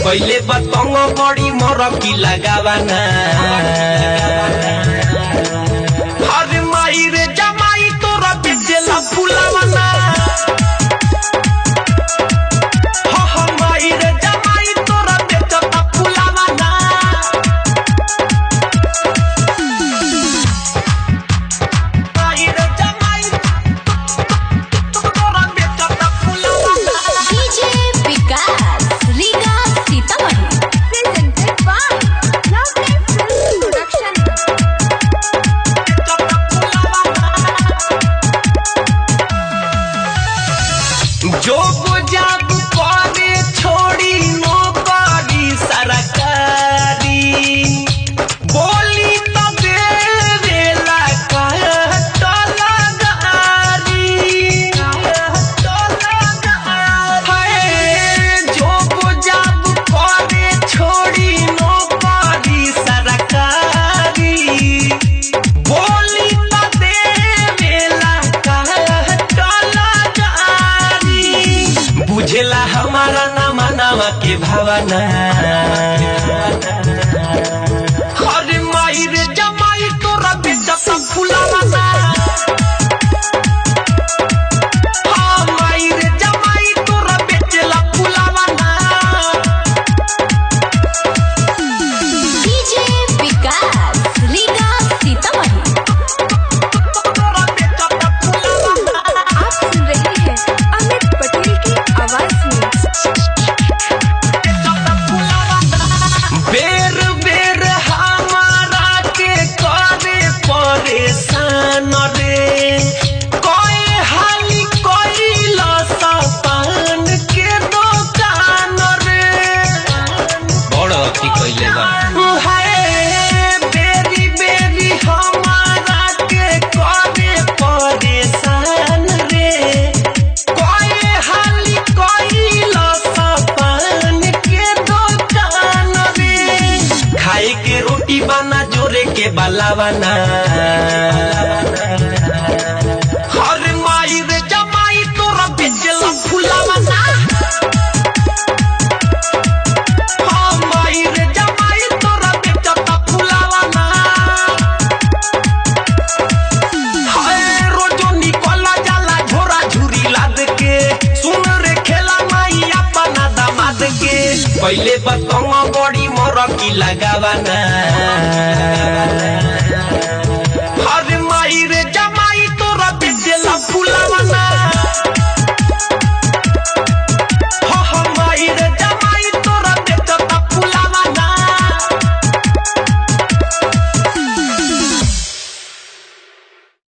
पहले बतंग बड़ी मोर की लगावाना हर माई रे जमाई तोरा बेचेला फुलावाना माई रे जमाई तोरा बेचता फुलावाना माई रे जमाई तोरा बेचता फुलावाना DJ Vikas Riga Sitamarhi presented by lovely film production. जो जाब करे छोड़ी नौकरी सरकारी बोली तो देवेला जो जाब करे छोड़ी नौकरी सरकारी बोली तो देवेला बुझेला हमारा नामा नामा के भावना हर माई रे जमाई तोरा बेचता फुलावाना माई रे जमाई तोरा बेचेला फुलावाना डीजे विकास रीगा सीतामढ़ी। तोरा बेचता फुलावाना आप सुन रहे हैं अमित पटेल की आवाज में। बेर बेर हमारा के करे परेशान रे कोई हाली कोई लसपान के दुकान रे बड़ अति कइले बा बेरी बेरी हमारा के करे परेशान रे कोई हाली कोई लसपान के दुकान रे खाए के रोटी बना जोरे के बालावाना हर माई रे जमाई तोरा बेचेला फुलावाना माई रे जमाई तोरा बेचता फुलावाना रोजो निकला जाला झोरा झुरी लाद के सुन रे खेला माई अपना दामाद के पहले बतंग बड़ी मोर की लगावाना